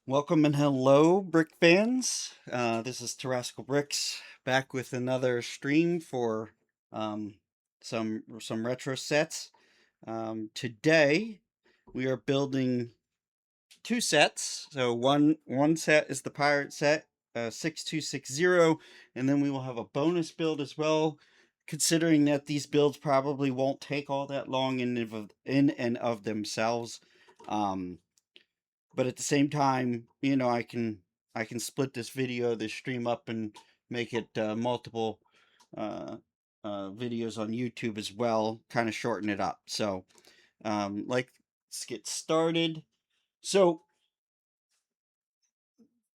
Welcome and hello, brick fans. This is Terrascal Bricks back with another stream for um, some retro sets. Today we are building two sets. So one set is the pirate set, 6260, and then we will have a bonus build as well. Considering that these builds probably won't take all that long in and of themselves. Um, but at the same time, I can split this stream up and make it multiple uh, videos on YouTube as well, kind of shorten it up. So, let's get started. So,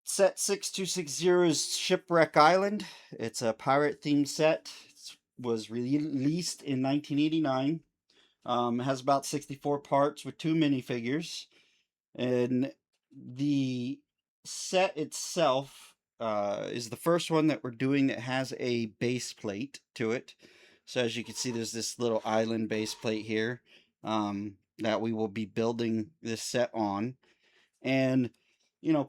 set 6260 is Shipwreck Island. It's a pirate themed set. It was released in 1989. It has about 64 parts with two minifigures. And the set itself is the first one that we're doing that has a base plate to it. So as you can see, there's this little island base plate here that we will be building this set on. And,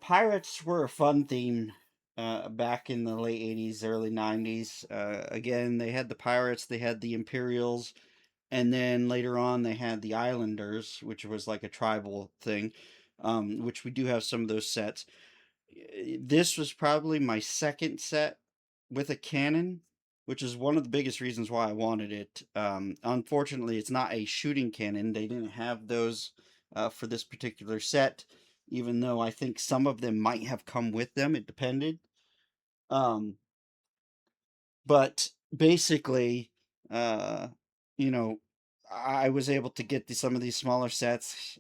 pirates were a fun theme back in the late 80s, early 90s. Again, they had the pirates, they had the Imperials, and then later on they had the Islanders, which was like a tribal thing, which we do have some of those sets. This was probably my second set with a cannon, which is one of the biggest reasons why I wanted it. Unfortunately, it's not a shooting cannon. They didn't have those for this particular set, even though I think some of them might have come with them. It depended. Um, but basically, uh, you know, I was able to get some of these smaller sets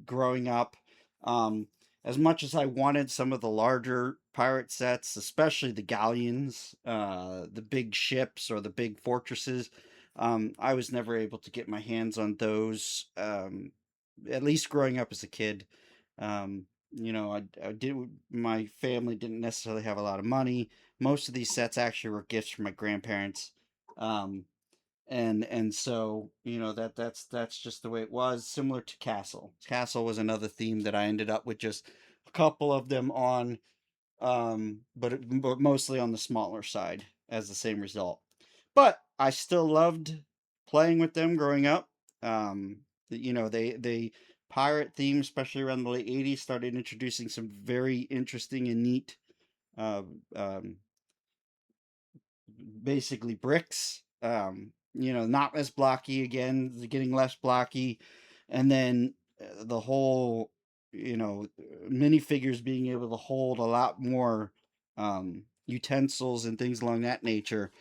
growing up. Um, as much as I wanted some of the larger pirate sets, especially the galleons, the big ships or the big fortresses, I was never able to get my hands on those. At least growing up as a kid. I did. My family didn't necessarily have a lot of money. Most of these sets actually were gifts from my grandparents. Um, and so that's just the way it was. Similar to Castle. Castle was another theme that I ended up with just a couple of them on, but mostly on the smaller side as the same result. But I still loved playing with them growing up. They pirate theme, especially around the late '80s, started introducing some very interesting and neat uh, um, basically bricks. Not as blocky again, getting less blocky, and then the whole, minifigures being able to hold a lot more utensils and things along that nature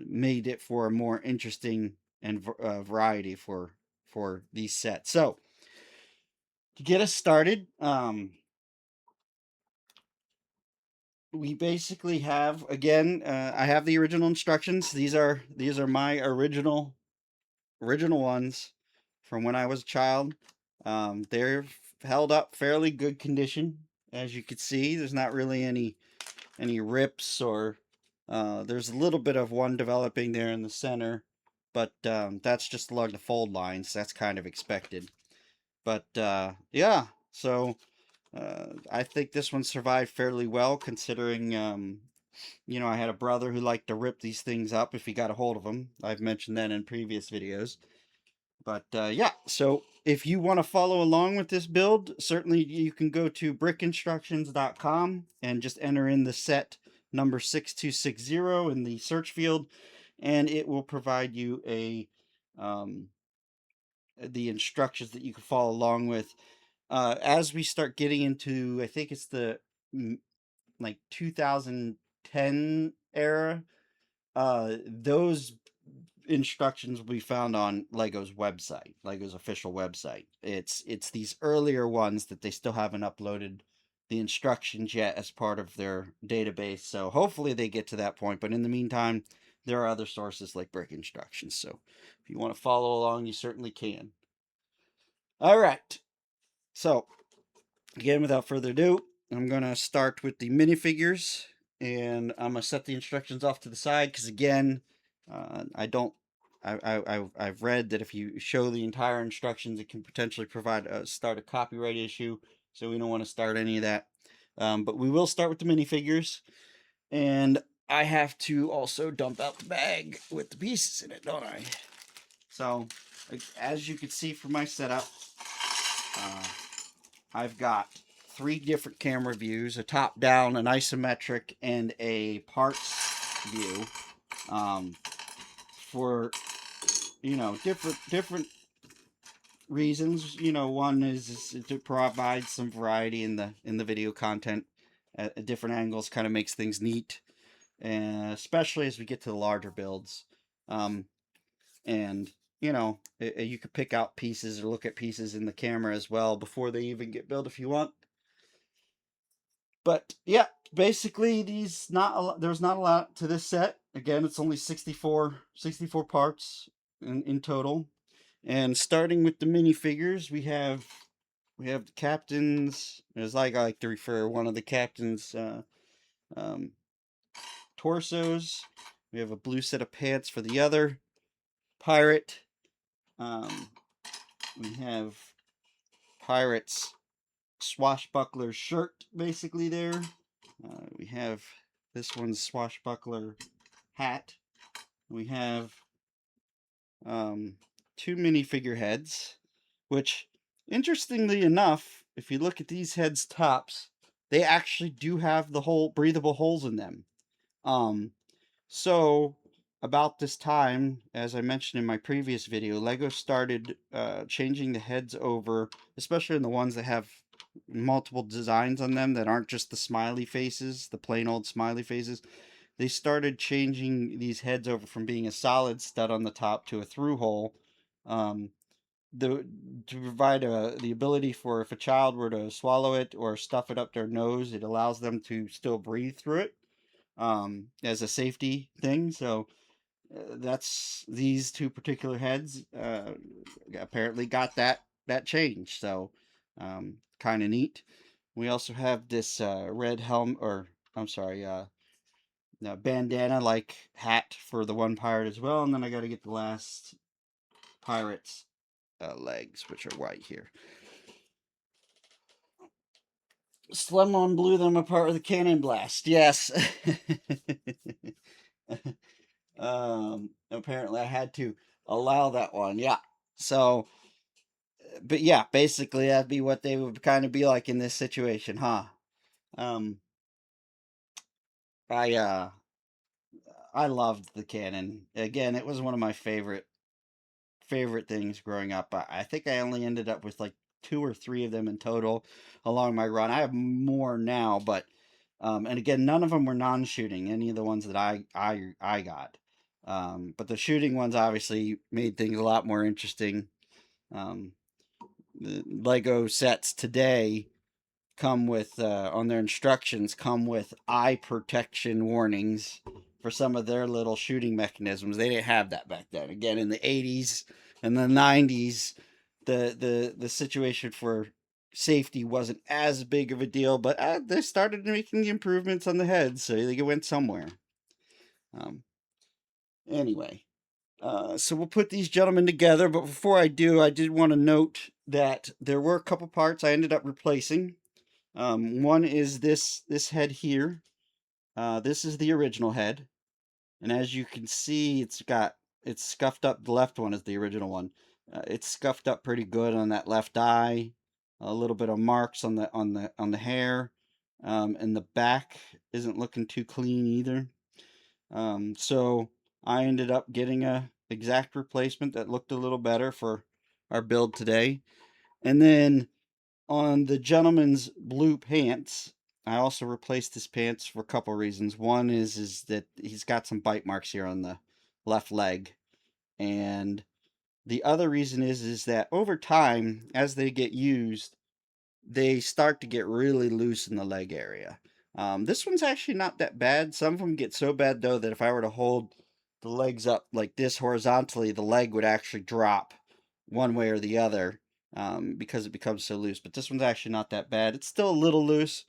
made it for a more interesting and variety for these sets. So to get us started, we basically have again. I have the original instructions. These are my original ones from when I was a child. They're held up fairly good condition, as you can see. There's not really any rips or there's a little bit of one developing there in the center, but that's just along the fold lines. That's kind of expected. But yeah, so I think this one survived fairly well considering, I had a brother who liked to rip these things up if he got a hold of them. I've mentioned that in previous videos. But yeah, so if you want to follow along with this build, certainly you can go to brickinstructions.com and just enter in the set number 6260 in the search field, and it will provide you um, the instructions that you can follow along with. As we start getting into, I think it's the like 2010 era, those instructions will be found on Lego's website, Lego's official website. It's these earlier ones that they still haven't uploaded the instructions yet as part of their database. So hopefully they get to that point. But in the meantime, there are other sources like Brick Instructions. So if you want to follow along, you certainly can. All right. So again, without further ado, I'm gonna start with the minifigures, and I'm gonna set the instructions off to the side because again, I don't I've read that if you show the entire instructions, it can potentially start a copyright issue. So we don't want to start any of that. But we will start with the minifigures, and I have to also dump out the bag with the pieces in it, don't I? So, as you can see from my setup, uh, I've got 3 different camera views: a top-down, an isometric, and a parts view. For different reasons. One is to provide some variety in the video content at different angles. Kind of makes things neat, and especially as we get to the larger builds. And you could pick out pieces or look at pieces in the camera as well before they even get built if you want. But yeah, basically there's not a lot to this set. Again, it's only 64 parts in total. And starting with the minifigures, we have the captains. As I like to refer one of the captains' um, torsos. We have a blue set of pants for the other pirate. We have pirate's swashbuckler shirt basically there. We have this one's swashbuckler hat. We have 2 minifigure heads, which, interestingly enough, if you look at these heads' tops, they actually do have the whole breathable holes in them. So about this time, as I mentioned in my previous video, Lego started changing the heads over, especially in the ones that have multiple designs on them that aren't just the smiley faces, the plain old smiley faces. They started changing these heads over from being a solid stud on the top to a through hole, um, to provide the ability for, if a child were to swallow it or stuff it up their nose, it allows them to still breathe through it, as a safety thing. So that's these 2 particular heads apparently got that change. So kind of neat. We also have this red helmet, or I'm sorry, bandana like hat for the one pirate as well. And then I got to get the last pirate's legs, which are white here. Slimon blew them apart with a cannon blast. Yes. Apparently I had to allow that one. Yeah. So, but yeah, basically that'd be what they would kind of be like in this situation, huh? Um, I uh, I loved the cannon. Again, it was one of my favorite things growing up. I think I only ended up with like 2 or 3 of them in total along my run. I have more now, but and again, none of them were non-shooting. Any of the ones that I got, but the shooting ones obviously made things a lot more interesting. The Lego sets today come with on their instructions come with eye protection warnings for some of their little shooting mechanisms. They didn't have that back then. Again, in the 80s and the 90s, the situation for safety wasn't as big of a deal, but they started making the improvements on the heads, so they went somewhere. Anyway, so we'll put these gentlemen together, but before I do, I did want to note that there were a couple parts I ended up replacing. One is this head here. This is the original head, and as you can see, it's scuffed up. The left one is the original one. It's scuffed up pretty good on that left eye. A little bit of marks on the hair, and the back isn't looking too clean either. So I ended up getting a exact replacement that looked a little better for our build today, and then on the gentleman's blue pants, I also replaced his pants for a couple reasons. One is that he's got some bite marks here on the left leg, and the other reason is that over time, as they get used, they start to get really loose in the leg area. This one's actually not that bad. Some of them get so bad though that if I were to hold the legs up like this horizontally, the leg would actually drop one way or the other, because it becomes so loose. But this one's actually not that bad. It's still a little loose.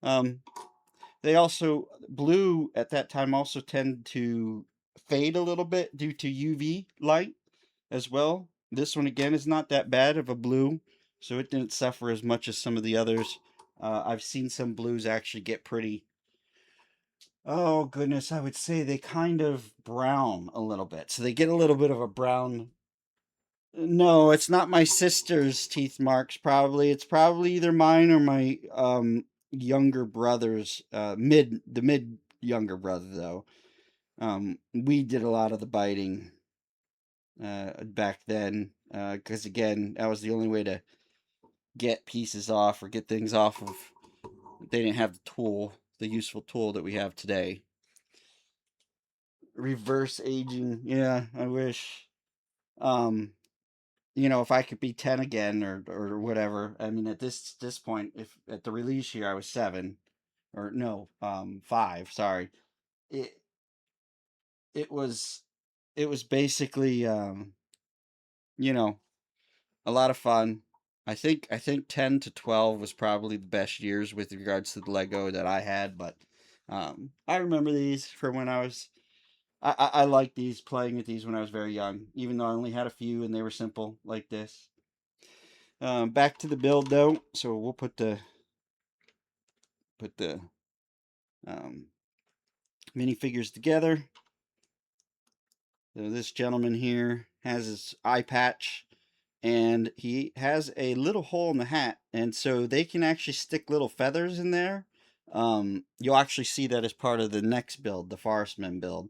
They also, blue at that time also tend to fade a little bit due to UV light as well. This one again is not that bad of a blue, so it didn't suffer as much as some of the others. I've seen some blues actually get pretty. Oh goodness, I would say they kind of brown a little bit. So they get a little bit of a brown. No, it's not my sister's teeth marks. Probably it's probably either mine or my younger brother's. Mid younger brother though. We did a lot of the biting back then because again that was the only way to get pieces off or get things off of. They didn't have the useful tool that we have today. Reverse aging, yeah, I wish. Um, if I could be 10 again or whatever. I mean, at this point, if at the release year I was 7, or no, 5. Sorry, it it was it was basically you know a lot of fun. I think 10 to 12 was probably the best years with regards to the Lego that I had, but I remember these from when I was. I liked these playing with these when I was very young, even though I only had a few and they were simple like this. Back to the build though, so we'll put the um, minifigures together. So this gentleman here has his eye patch, and he has a little hole in the hat, and so they can actually stick little feathers in there. You'll actually see that as part of the next build, the Forestman build.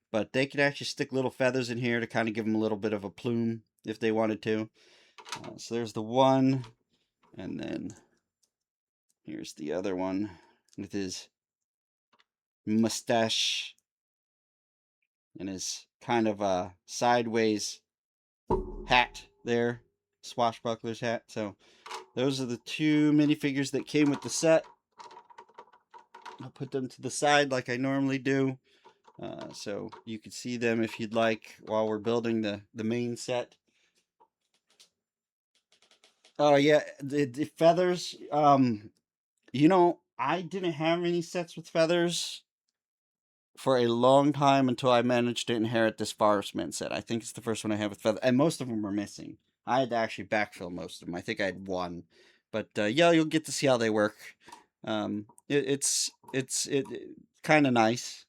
But they can actually stick little feathers in here to kind of give them a little bit of a plume if they wanted to. So there's the one, and then here's the other one with his mustache and his kind of a sideways hat there, swashbuckler's hat. So those are the two minifigures that came with the set. I'll put them to the side like I normally do, so you can see them if you'd like while we're building the main set. Oh yeah, the feathers. I didn't have any sets with feathers for a long time until I managed to inherit this Forestman set. I think it's the first one I have with feathers, and most of them were missing. I had to actually backfill most of them. I think I had one, but yeah, you'll get to see how they work. It's kind of nice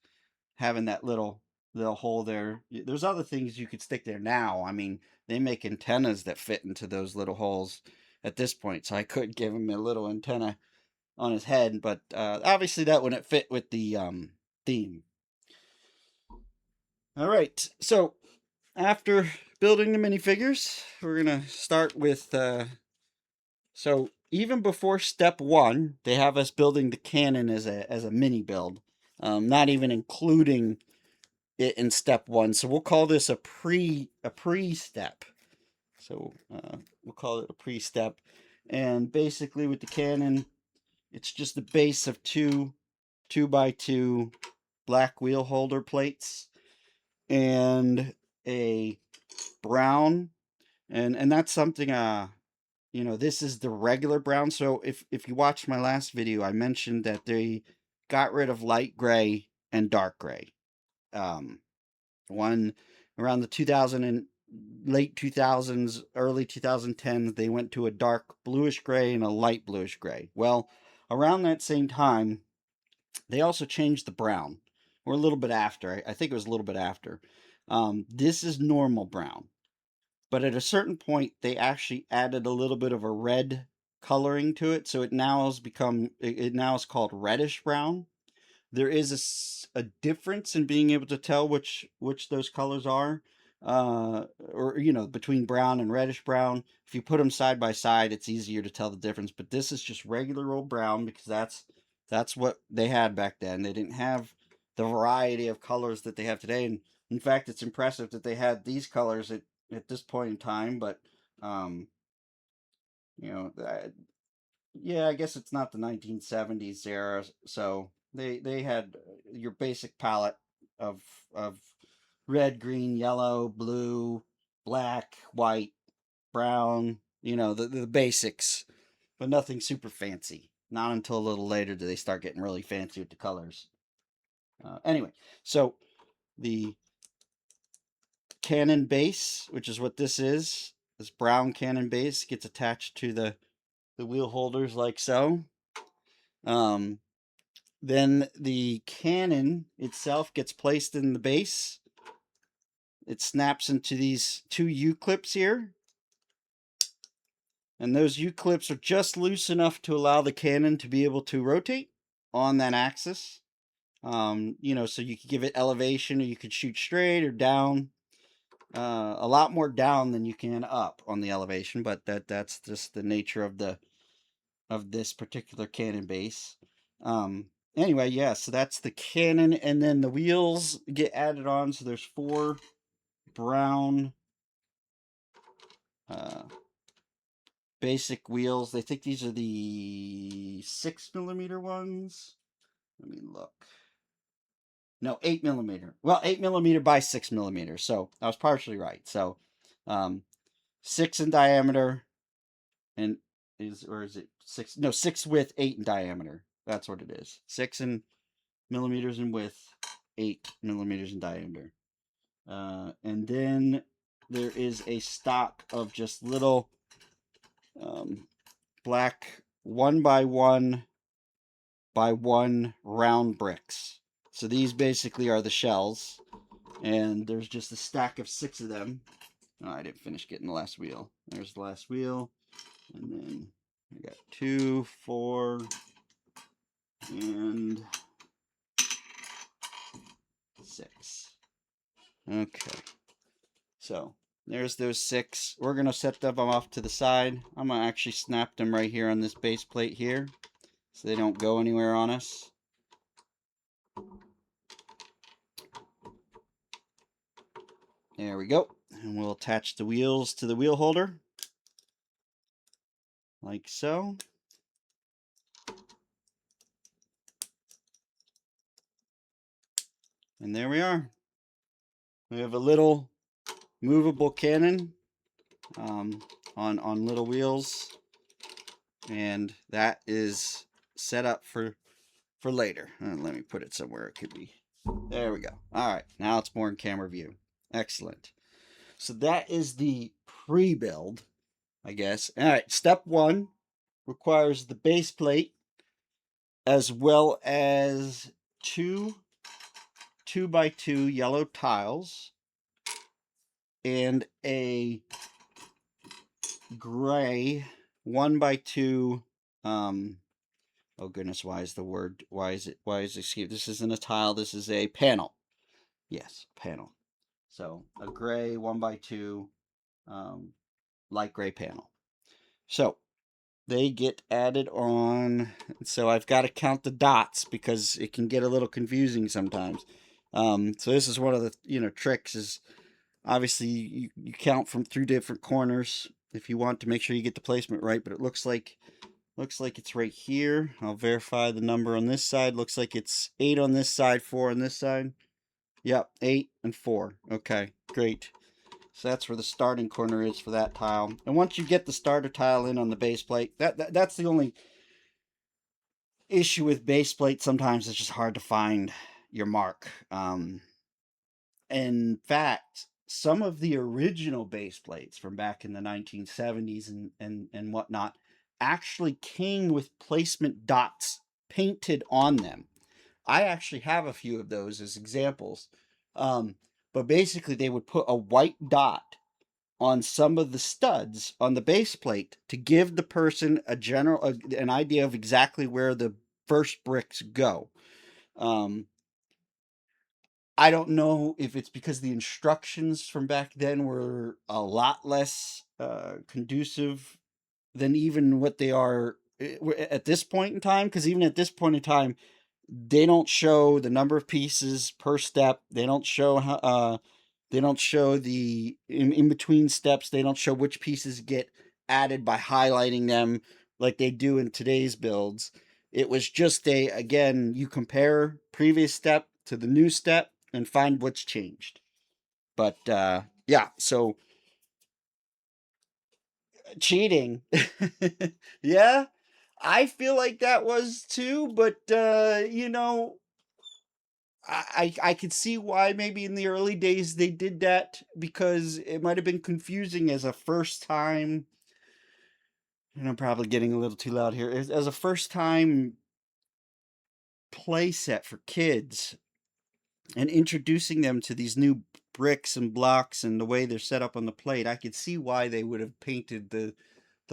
having that little hole there. There's other things you could stick there now. I mean, they make antennas that fit into those little holes at this point, so I could give him a little antenna on his head, but obviously that wouldn't fit with the theme. All right, so after building the minifigures, we're gonna start with. So even before step one, they have us building the cannon as a mini build, not even including it in step one. So we'll call this a pre step. So we'll call it a pre step, and basically with the cannon, it's just a base of two by two black wheel holder plates and a brown, and that's something this is the regular brown. So if you watched my last video, I mentioned that they got rid of light gray and dark gray. One around the 2000 and late 2000s, early 2010s, they went to a dark bluish gray and a light bluish gray. Well, around that same time, they also changed the brown, or a little bit after. I think it was a little bit after. This is normal brown, but at a certain point, they actually added a little bit of a red coloring to it, so it now has become. It now is called reddish brown. There is a difference in being able to tell which those colors are, or between brown and reddish brown. If you put them side by side, it's easier to tell the difference. But this is just regular old brown because that's what they had back then. They didn't have the variety of colors that they have today. And in fact, it's impressive that they had these colors at this point in time. But um, you know, yeah, I guess it's not the 1970s era, so they had your basic palette of of red, green, yellow, blue, black, white, brown, the basics, but nothing super fancy. Not until a little later do they start getting really fancy with the colors. Anyway, so the cannon base, which is what this is. This brown cannon base gets attached to the wheel holders like so. Then the cannon itself gets placed in the base. It snaps into these two U-clips here. And those U-clips are just loose enough to allow the cannon to be able to rotate on that axis. You know, so you could give it elevation, or you could shoot straight or down. A lot more down than you can up on the elevation, but that's just the nature of this particular cannon base. Anyway, yeah, so that's the cannon, and then the wheels get added on. So there's 4 brown basic wheels. I think these are the 6mm ones. Let me look. No, 8mm. Well, 8mm by 6mm. So I was partially right. So 6 in diameter, and is it 6? No, 6 width, 8 in diameter. That's what it is. 6 in millimeters in width, 8mm in diameter. And then there is a stock of just little black 1x1 by 1 round bricks. So these basically are the shells, and there's just a stack of 6 of them. Oh, I didn't finish getting the last wheel. There's the last wheel, and then I got 2, 4, and 6. Okay, so there's those 6. We're gonna set them off to the side. I'm gonna actually snap them right here on this base plate here, so they don't go anywhere on us. There we go. And we'll attach the wheels to the wheel holder, like so. And there we are. We have a little movable cannon on little wheels, and that is set up for later. Let me put it somewhere it could be. There we go. All right, now it's more in camera view. Excellent. So that is the pre-build, I guess. All right, step 1 requires the base plate as well as 2 2x2 yellow tiles and a gray 1x2 oh goodness, why is excuse, this isn't a tile, this is a panel. Yes, panel. So a gray 1x2 light gray panel. So they get added on. So I've got to count the dots because it can get a little confusing sometimes. So this is one of the tricks is obviously you count from 3 different corners if you want to make sure you get the placement right, but it looks like it's right here. I'll verify the number on this side. Looks like it's 8 on this side, 4 on this side. Yep, 8 and 4. Okay, great. So that's where the starting corner is for that tile. And once you get the starter tile in on the base plate, that's the only issue with base plate. Sometimes it's just hard to find your mark. In fact, some of the original base plates from back in the 1970s and whatnot actually came with placement dots painted on them. I actually have a few of those as examples. But basically, they would put a white dot on some of the studs on the base plate to give the person an idea of exactly where the first bricks go. I don't know if it's because the instructions from back then were a lot less conducive than even what they are at this point in time. Because even at this point in time, they don't show the number of pieces per step. They don't show how. They don't show the in between steps. They don't show which pieces get added by highlighting them like they do in today's builds. It was just again, you compare previous step to the new step and find what's changed. But yeah, so cheating. Yeah, I feel like that was too, but I could see why maybe in the early days they did that, because it might have been confusing as a first time. And I'm probably getting a little too loud here. As a first time play set for kids, and introducing them to these new bricks and blocks and the way they're set up on the plate, I could see why they would have painted the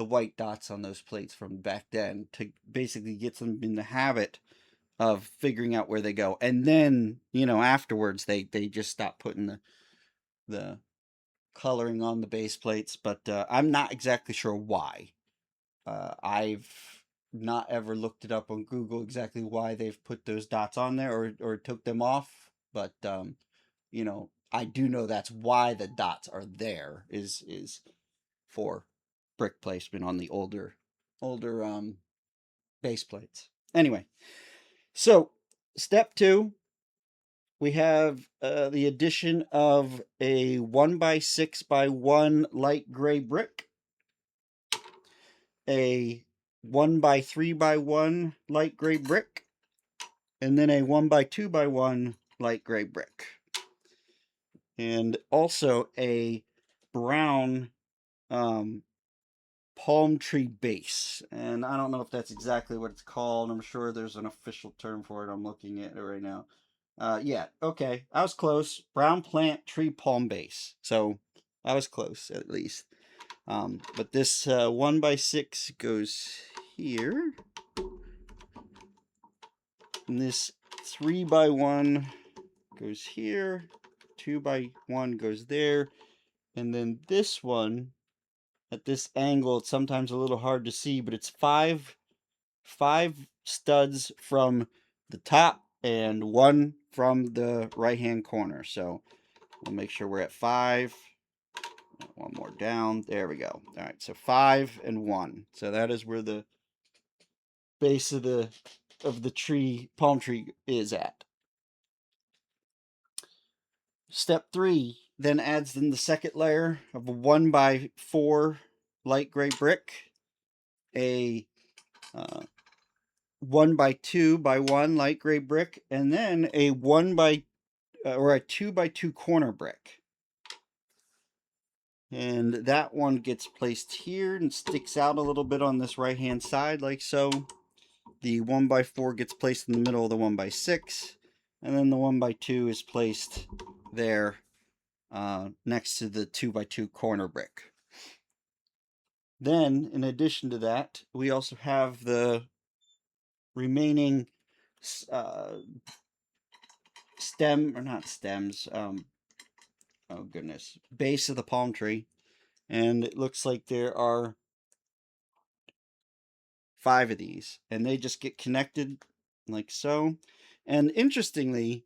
white dots on those plates from back then, to basically get them in the habit of figuring out where they go. And then, afterwards they just stop putting the coloring on the base plates. But I'm not exactly sure why. I've not ever looked it up on Google exactly why they've put those dots on there, or took them off. But I do know that's why the dots are there, is for brick placement on the older base plates. Anyway, so step 2, we have the addition of a 1x6x1 light gray brick, a 1x3x1 light gray brick, and then a 1x2x1 light gray brick. And also a brown palm tree base. And I don't know if that's exactly what it's called. I'm sure there's an official term for it. I'm looking at it right now. Yeah, okay. I was close. Brown plant tree palm base. So I was close, at least. But this 1x6 goes here. And this 3x1 goes here. 2x1 goes there. And then this one, at this angle, it's sometimes a little hard to see, but it's five studs from the top and one from the right hand corner. So we'll make sure we're at 5. One more down. There we go. All right, so 5 and 1. So that is where the base of the palm tree is at. Step 3 then adds in the second layer of a 1x4 light gray brick, a 1x2x1 light gray brick, and then a 2x2 corner brick. And that one gets placed here and sticks out a little bit on this right hand side, like so. The 1x4 gets placed in the middle of the 1x6, and then the 1x2 is placed there next to the 2x2 corner brick. Then, in addition to that, we also have the remaining base of the palm tree. And it looks like there are 5 of these, and they just get connected like so. And interestingly,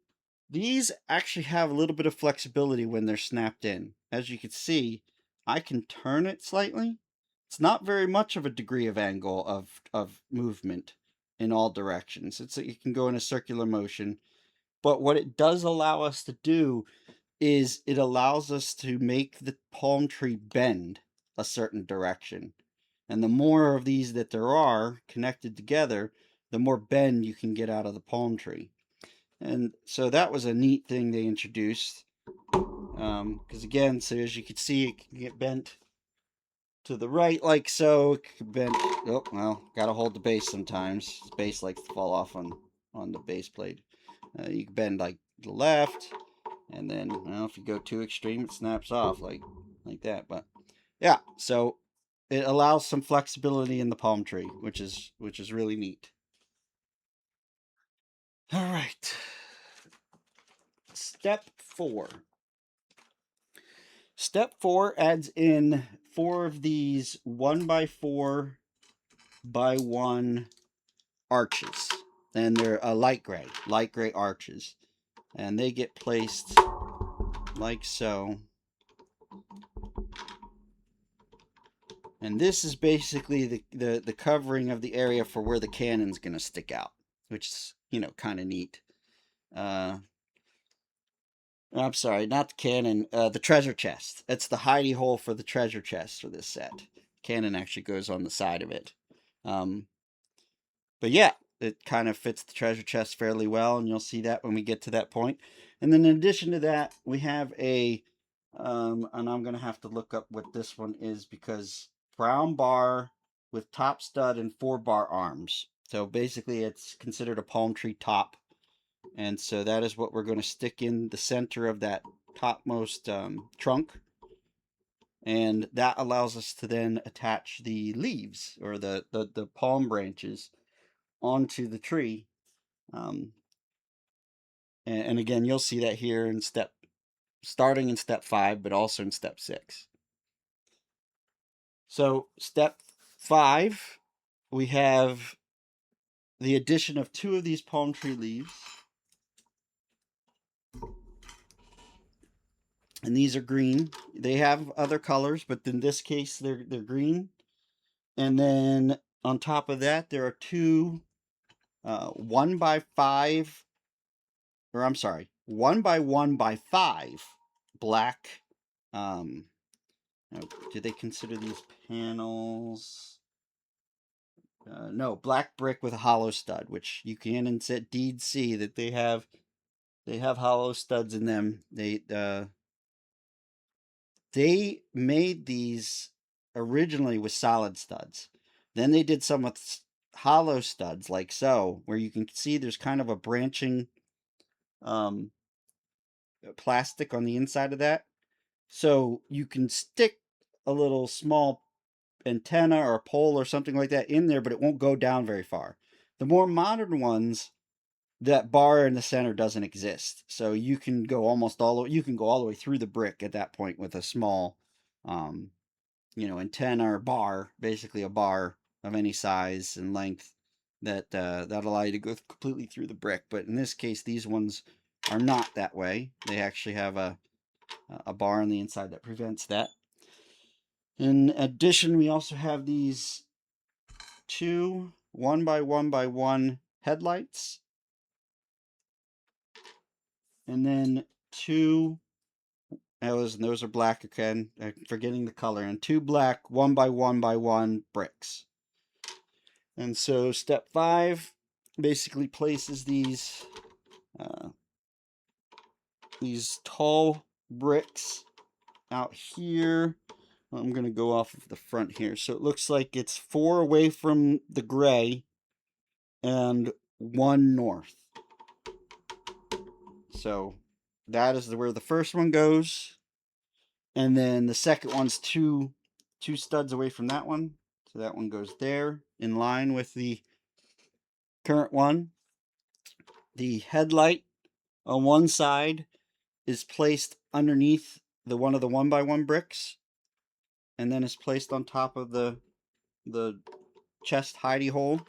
these actually have a little bit of flexibility when they're snapped in. As you can see, I can turn it slightly. It's not very much of a degree of angle of movement in all directions. It can go in a circular motion. But what it does allow us to do is it allows us to make the palm tree bend a certain direction. And the more of these that there are connected together, the more bend you can get out of the palm tree. And so that was a neat thing they introduced. Because again, so as you can see, it can get bent to the right like so. It can bend. Oh, well, gotta hold the base sometimes. The base likes to fall off on the base plate. You can bend like the left, and then, well, if you go too extreme, it snaps off like that. But yeah, so it allows some flexibility in the palm tree, which is really neat. All right. Step 4. Step 4 adds in 4 of these 1x4x1 arches. And they're light gray arches. And they get placed like so. And this is basically the covering of the area for where the cannon's going to stick out, which is, kind of neat. I'm sorry, not the cannon, the treasure chest. It's the hidey hole for the treasure chest for this set. Cannon actually goes on the side of it. But yeah, it kind of fits the treasure chest fairly well, and you'll see that when we get to that point. And then in addition to that, we have a, and I'm going to have to look up what this one is, because brown bar with top stud and 4-bar arms. So basically it's considered a palm tree top. And so that is what we're going to stick in the center of that topmost trunk. And that allows us to then attach the leaves, or the palm branches, onto the tree. Um, and again, you'll see that here in starting in step 5, but also in step 6. So step 5, we have the addition of 2 of these palm tree leaves. And these are green. They have other colors, but in this case, they're green. And then on top of that, there are 2 1x5, or I'm sorry, 1x1x5 black. Do they consider these panels? No, black brick with a hollow stud, which you can indeed see that they have hollow studs in them. They made these originally with solid studs. Then they did some with hollow studs, like so, where you can see there's kind of a branching plastic on the inside of that. So you can stick a little small antenna or a pole or something like that in there, but it won't go down very far. The more modern ones, that bar in the center doesn't exist, so you can go all the way through the brick at that point with a small antenna or bar, basically a bar of any size and length that allow you to go completely through the brick. But in this case, these ones are not that way. They actually have a bar on the inside that prevents that. In addition, we also have these 2 1x1x1 headlights, and then 2, those are black again. I'm forgetting the color. And 2 black 1x1x1 bricks. And so step 5 basically places these tall bricks out here. I'm going to go off of the front here. So it looks like it's 4 away from the gray and 1 north. So that is where the first one goes. And then the second one's two studs away from that one. So that one goes there in line with the current one. The headlight on one side is placed underneath one of the 1x1 bricks, and then is placed on top of the chest hidey hole.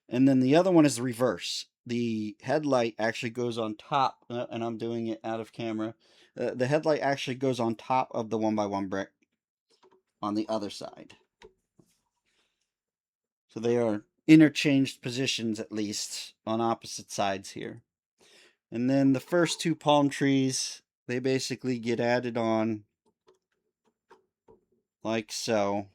And then the other one is the reverse. The headlight actually goes on top, and I'm doing it out of camera. The headlight actually goes on top of the 1x1 brick on the other side. So they are interchanged positions, at least, on opposite sides here. And then the first 2 palm trees, they basically get added on like so.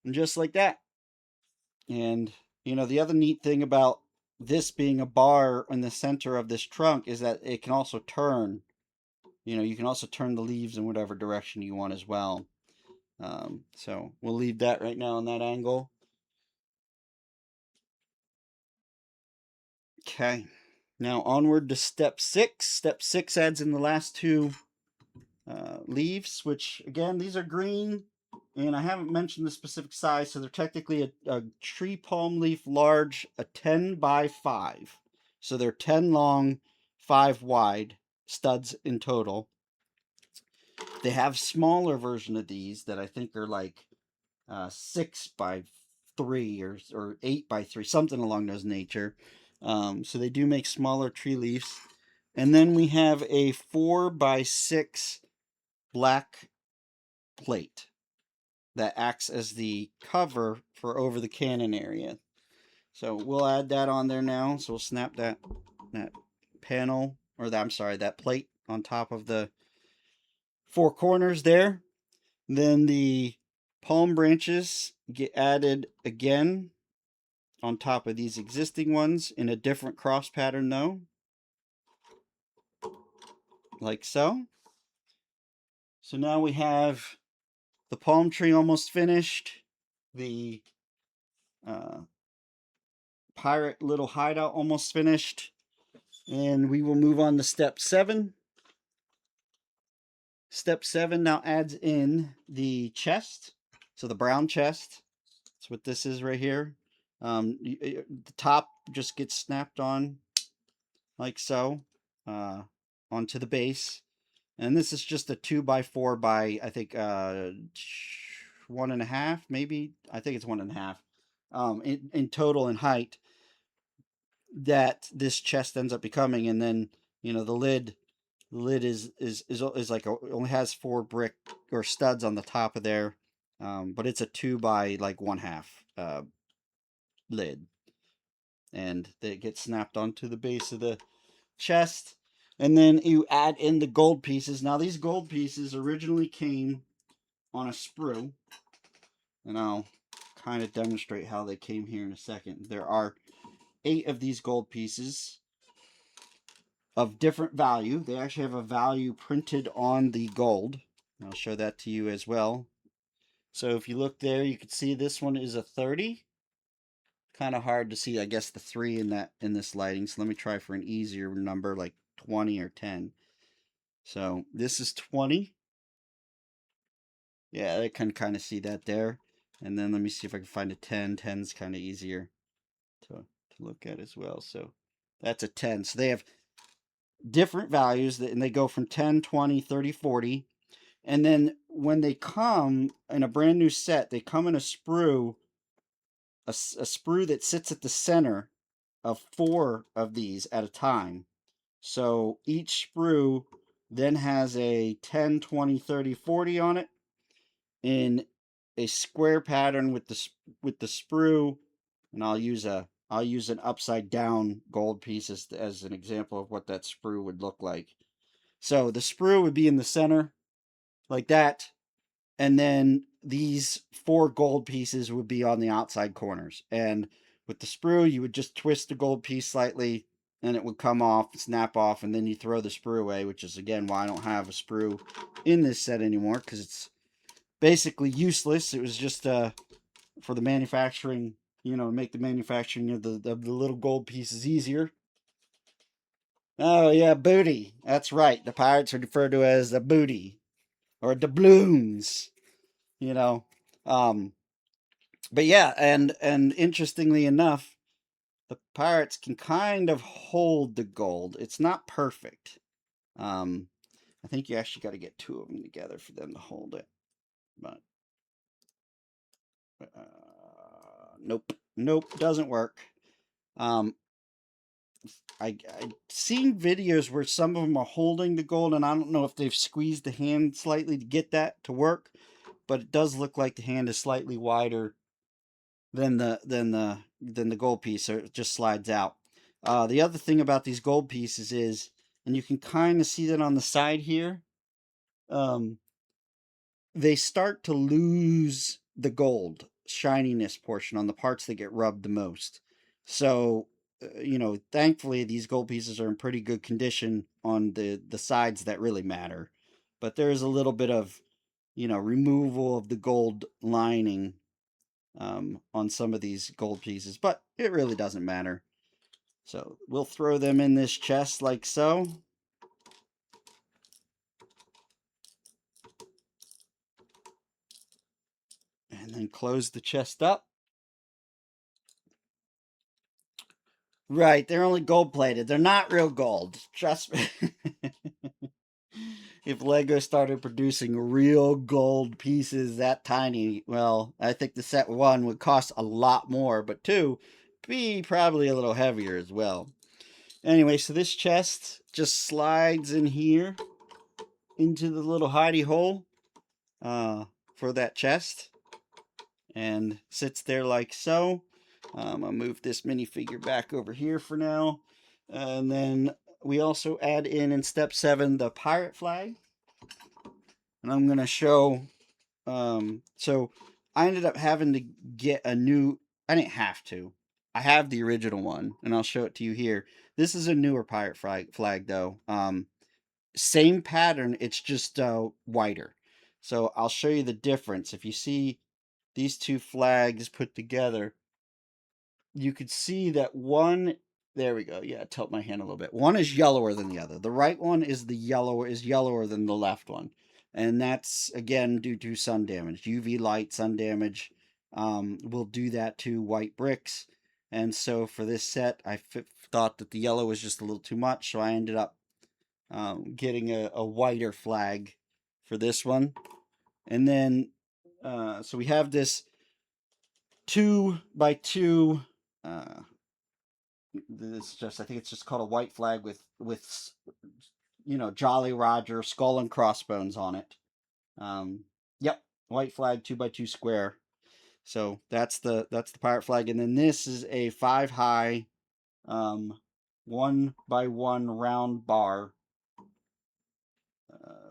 And just like that. And, the other neat thing about this being a bar in the center of this trunk is that it can also turn. You can also turn the leaves in whatever direction you want as well. So we'll leave that right now on that angle. Okay. Now onward to step 6. Step 6 adds in the last 2 leaves, which again, these are green, and I haven't mentioned the specific size, so they're technically a tree palm leaf large, a 10x5. So they're 10 long, 5 wide studs in total. They have smaller version of these that I think are like 6x3 or 8x3, something along those nature. So they do make smaller tree leaves. And then we have a 4x6 black plate that acts as the cover for over the cannon area. So we'll add that on there now. So we'll snap that panel, or that plate on top of the 4 corners there. Then the Palm branches get added again on top of these existing ones in a different cross pattern though, like so. So now we have the palm tree almost finished, the uh, pirate little hideout almost finished, and we will move on to step 7. Step 7 now adds in the chest, so the brown chest. That's what this is right here. The top just gets snapped on like so onto the base, and this is just a 2x4 by I think 1.5, maybe. I think it's 1.5 in total in height that this chest ends up becoming, and then the lid is like only has 4 brick or studs on the top of there, but it's a 2 by like 1/2 lid, and they get snapped onto the base of the chest. And then you add in the gold pieces. Now these gold pieces originally came on a sprue, and I'll kind of demonstrate how they came here in a second. There are 8 of these gold pieces of different value. They actually have a value printed on the gold. I'll show that to you as well. So if you look there, you can see this one is a 30. Kind of hard to see, I guess, the 3 in this lighting. So let me try for an easier number like 20 or 10. So this is 20. Yeah, I can kind of see that there. And then let me see if I can find a 10. 10 is kind of easier to look at as well. So that's a 10. So they have different values, and they go from 10, 20, 30, 40. And then when they come in a brand new set, they come in a sprue, a sprue that sits at the center of 4 of these at a time. So each sprue then has a 10, 20, 30, 40 on it in a square pattern with the sprue, and I'll use an upside down gold piece as an example of what that sprue would look like. So the sprue would be in the center like that, and then these 4 gold pieces would be on the outside corners. And with the sprue, you would just twist the gold piece slightly, and it would come off, snap off, and then you throw the sprue away, which is again why I don't have a sprue in this set anymore, because it's basically useless. It was just for the manufacturing, to make the manufacturing of the little gold pieces easier. Oh yeah, booty. That's right. The pirates are referred to as the booty or doubloons. You know, um, but yeah, and interestingly enough, the pirates can kind of hold the gold. It's not perfect. Um, I think you actually got to get 2 of them together for them to hold it. But nope, doesn't work. Um, I've seen videos where some of them are holding the gold, and I don't know if they've squeezed the hand slightly to get that to work, but it does look like the hand is slightly wider than the gold piece, so it just slides out. The other thing about these gold pieces is, and you can kind of see that on the side here, they start to lose the gold shininess portion on the parts that get rubbed the most. So, thankfully these gold pieces are in pretty good condition on the sides that really matter. But there's a little bit of, removal of the gold lining on some of these gold pieces, but it really doesn't matter. So we'll throw them in this chest like so. And then close the chest up. Right, they're only gold plated. They're not real gold. Trust me. If Lego started producing real gold pieces that tiny, well, I think the set 1 would cost a lot more, but 2 be probably a little heavier as well. Anyway, so this chest just slides in here into the little hidey hole for that chest and sits there like so. I'll move this minifigure back over here for now. And then we also add in step 7 the pirate flag. And I'm going to show So I ended up having to get a new. I didn't have to. I have the original one, and I'll show it to you here. This is a newer pirate flag though. Same pattern, it's just wider. So I'll show you the difference. If you see these two flags put together, you could see that one. There we go. Yeah, tilt my hand a little bit. One is yellower than the other. The right one is yellower than the left one, and that's again due to sun damage. UV light, sun damage will do that to white bricks. And so for this set, I thought that the yellow was just a little too much, so I ended up getting a whiter flag for this one. And then, so we have this 2x2. This just, I think it's just called a white flag with Jolly Roger skull and crossbones on it. Yep, white flag 2x2 square. So that's the pirate flag, and then this is a 5 high, 1x1 round bar,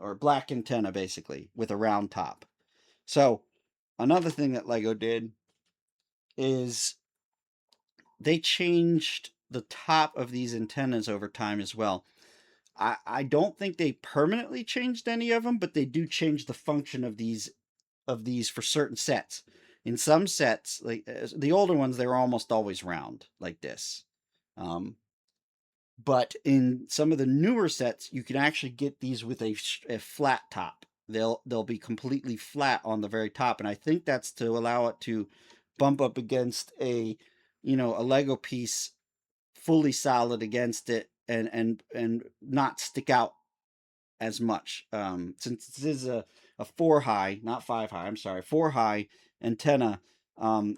or black antenna basically with a round top. So another thing that Lego did is they changed the top of these antennas over time as well. I don't think they permanently changed any of them, but they do change the function of these for certain sets. In some sets, like the older ones, they were almost always round like this. But in some of the newer sets, you can actually get these with a flat top. They'll be completely flat on the very top, and I think that's to allow it to bump up against a Lego piece fully solid against it, and not stick out as much. Since this is a 4 high, not 5 high, I'm sorry, 4 high antenna,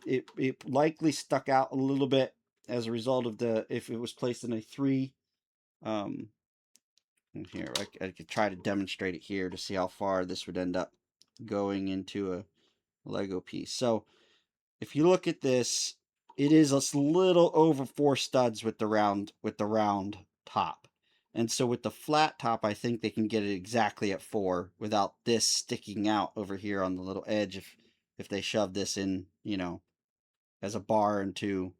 it likely stuck out a little bit as a result of if it was placed in a 3. Here, I could try to demonstrate it here to see how far this would end up going into a Lego piece. So if you look at this, it is a little over 4 studs with the round top. And so with the flat top, I think they can get it exactly at 4 without this sticking out over here on the little edge if they shove this in, as a bar into,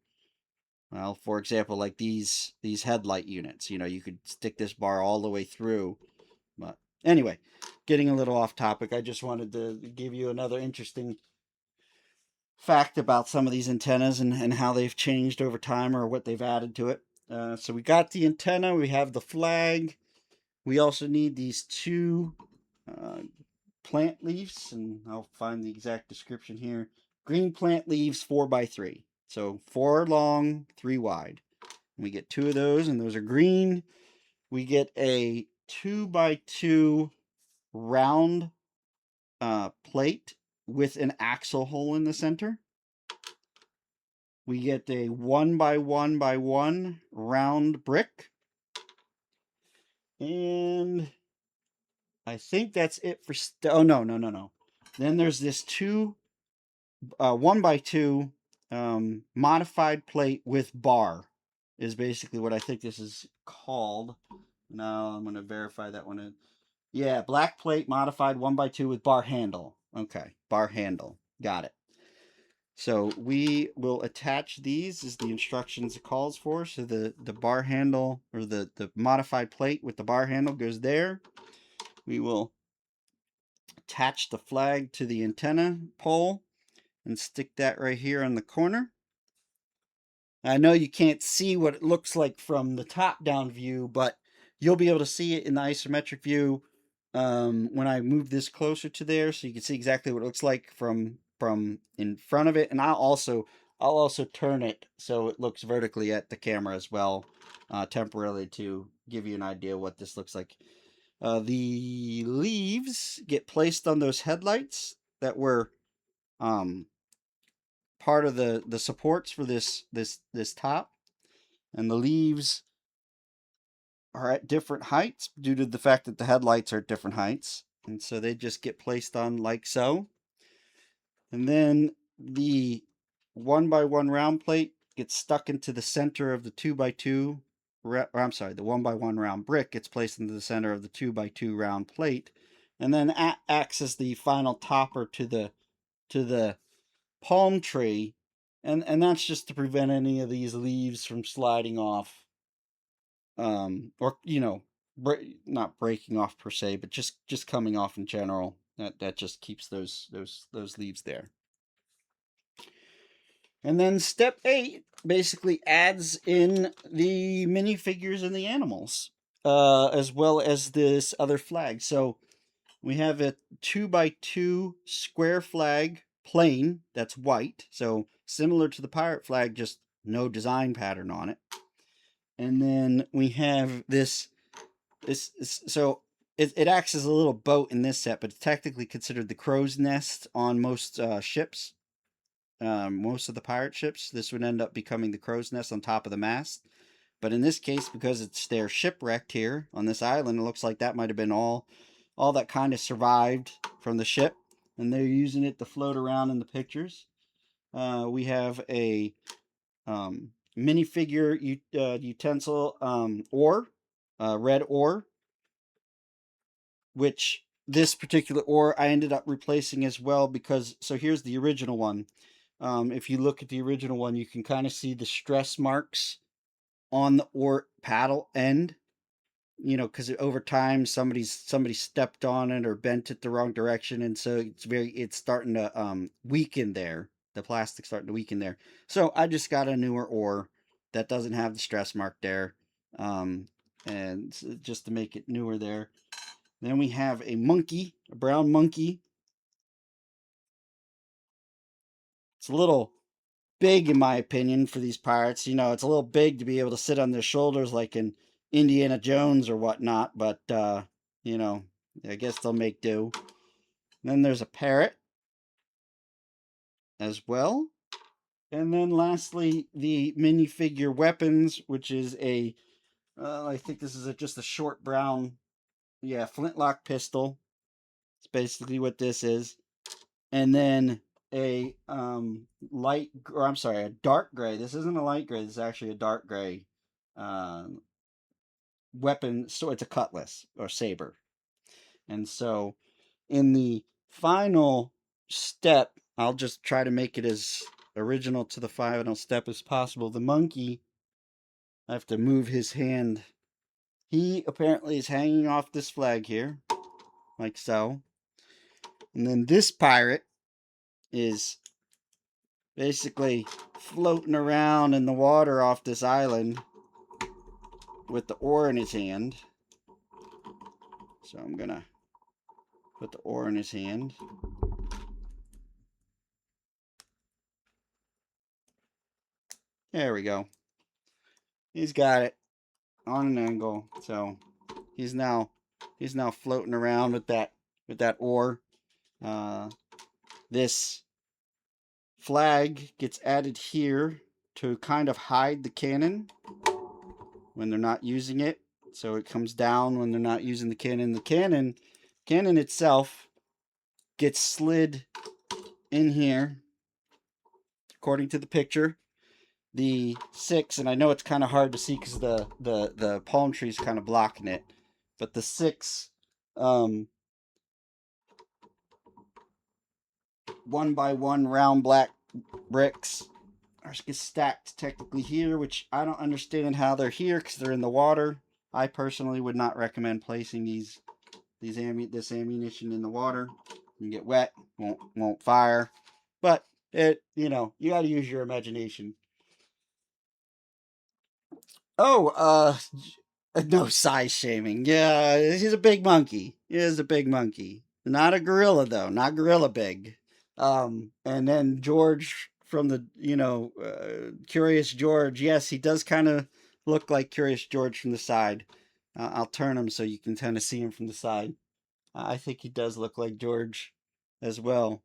well, for example, like these headlight units, you could stick this bar all the way through. But anyway, getting a little off topic, I just wanted to give you another interesting fact about some of these antennas and how they've changed over time or what they've added to it. So we got the antenna, we have the flag. We also need these 2 plant leaves, and I'll find the exact description here. Green plant leaves 4x3. So 4 long, 3 wide. And we get 2 of those, and those are green. We get a 2x2 round plate with an axle hole in the center. We get a 1x1x1 round brick. And I think that's it for... oh, no. Then there's this 1x2 modified plate with bar is basically what I think this is called. Now I'm going to verify that one. Yeah, black plate modified 1x2 with bar handle. Okay, bar handle. Got it. So we will attach these as the instructions calls for. So the bar handle, or the modified plate with the bar handle goes there. We will attach the flag to the antenna pole and stick that right here on the corner. I know you can't see what it looks like from the top-down view, but you'll be able to see it in the isometric view when I move this closer to there, so you can see exactly what it looks like from in front of it. And I'll also turn it so it looks vertically at the camera as well, temporarily, to give you an idea what this looks like. The leaves get placed on those headlights that were part of the supports for this top, and the leaves are at different heights due to the fact that the headlights are at different heights, and so they just get placed on like so. And then the 1x1 round plate gets stuck into the center of the 2x2, or I'm sorry, the 1x1 round brick gets placed into the center of the 2x2 round plate, and then acts as the final topper to the palm tree, and that's just to prevent any of these leaves from sliding off, or not breaking off per se, but just coming off in general. That just keeps those leaves there. And then step 8 basically adds in the minifigures and the animals, as well as this other flag. So we have a 2x2 square flag, plain, that's white. So similar to the pirate flag, just no design pattern on it. And then we have this so it acts as a little boat in this set, but it's technically considered the crow's nest on most ships. Most of the pirate ships, this would end up becoming the crow's nest on top of the mast. But in this case, because they're shipwrecked here on this island, it looks like that might have been all that kind of survived from the ship, and they're using it to float around in the pictures. We have a minifigure utensil, ore, red ore, which this particular ore I ended up replacing as well, because so here's the original one. If you look at the original one, you can kind of see the stress marks on the ore paddle end. Because over time somebody stepped on it or bent it the wrong direction, and so it's starting to weaken there. The plastic's starting to weaken there. So I just got a newer ore that doesn't have the stress mark there, and just to make it newer there. Then we have a monkey, a brown monkey. It's a little big, in my opinion, for these pirates. It's a little big to be able to sit on their shoulders like in Indiana Jones or whatnot, but, I guess they'll make do. And then there's a parrot as well. And then lastly, the minifigure weapons, which is I think this is just a short brown, flintlock pistol. It's basically what this is. And then a a dark gray. This isn't a light gray. This is actually a dark gray uh, weapon. So it's a cutlass or saber. And so in the final step, I'll just try to make it as original to the final step as possible. The monkey, I have to move his hand. He apparently is hanging off this flag here, like so. And then this pirate is basically floating around in the water off this island with the oar in his hand. So I'm gonna put the oar in his hand. There we go. He's got it on an angle. So he's now floating around with that oar. This flag gets added here to kind of hide the cannon when they're not using it. So it comes down when they're not using the cannon. The cannon itself gets slid in here, according to the picture. The 6, and I know it's kind of hard to see because the palm tree is kind of blocking it, but the 6 one by one round black bricks are stacked technically here, which I don't understand how they're here because they're in the water. I personally would not recommend placing this ammunition in the water. You can get wet, won't fire, but you got to use your imagination. Oh, no size shaming. Yeah, he's a big monkey. He is a big monkey. Not a gorilla though. Not gorilla big. And then George from the Curious George. Yes, he does kind of look like Curious George from the side. I'll turn him so you can kind of see him from the side. I think he does look like George as well.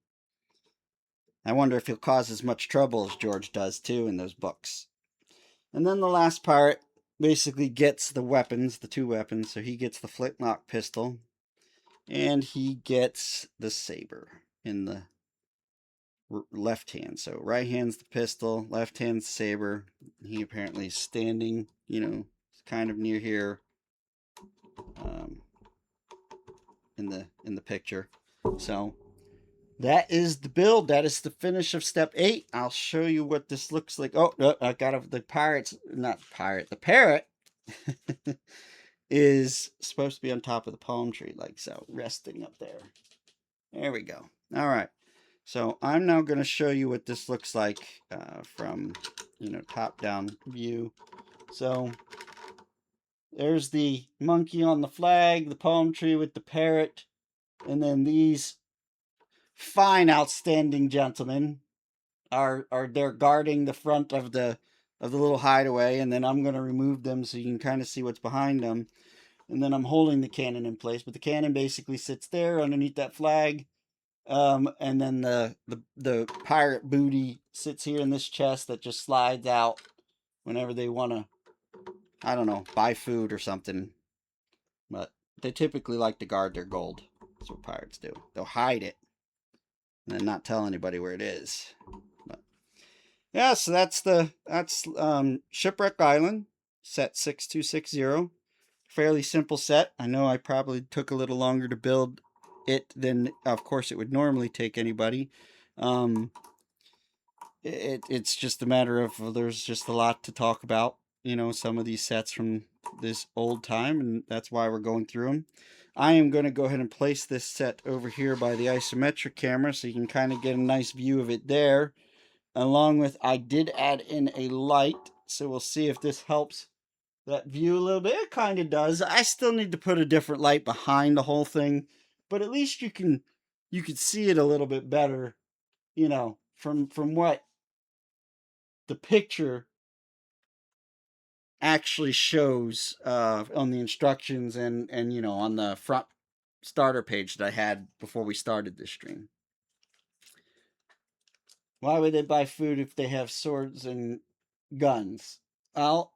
I wonder if he'll cause as much trouble as George does too in those books. And then the last pirate basically gets the weapons, the 2 weapons. So he gets the flintlock pistol, and he gets the saber in the left hand. So right hand's the pistol, left hand's the saber. He apparently is standing, kind of near here. in the picture. So that is the build. That is the finish of step 8. I'll show you what this looks like. Oh, no, I got the pirate's, not pirate, the parrot is supposed to be on top of the palm tree, like so, resting up there. There we go. All right. So I'm now going to show you what this looks like from, top-down view. So there's the monkey on the flag, the palm tree with the parrot, and then these fine, outstanding gentlemen are they're guarding the front of the little hideaway, and then I'm going to remove them so you can kind of see what's behind them. And then I'm holding the cannon in place, but the cannon basically sits there underneath that flag. And then the pirate booty sits here in this chest that just slides out whenever they want to, I don't know, buy food or something. But they typically like to guard their gold. That's what pirates do. They'll hide it and then not tell anybody where it is. But yeah, so that's Shipwreck Island, set 6260. Fairly simple set. I know I probably took a little longer to build it than, of course, it would normally take anybody. It's just a matter of there's just a lot to talk about. Some of these sets from this old time, and that's why we're going through them. I am going to go ahead and place this set over here by the isometric camera so you can kind of get a nice view of it there. Along with, I did add in a light, so we'll see if this helps that view a little bit. It kind of does. I still need to put a different light behind the whole thing, but at least you can see it a little bit better, from what the picture actually shows on the instructions and on the front starter page that I had before we started this stream. Why would they buy food if they have swords and guns? Well,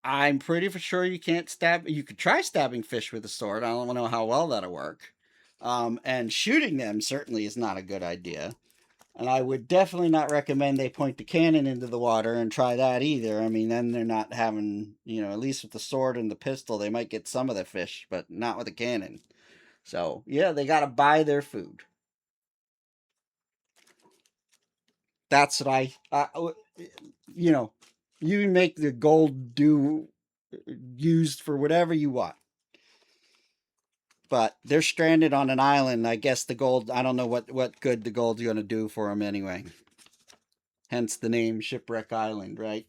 I'm pretty for sure you can't stab. You could try stabbing fish with a sword. I don't know how well that'll work. And shooting them certainly is not a good idea. And I would definitely not recommend they point the cannon into the water and try that either. I mean, then they're not having, at least with the sword and the pistol, they might get some of the fish, but not with a cannon. So, yeah, they got to buy their food. That's what you make the gold used for whatever you want. But they're stranded on an island. I guess the gold, I don't know what good the gold's going to do for them anyway. Hence the name Shipwreck Island, right?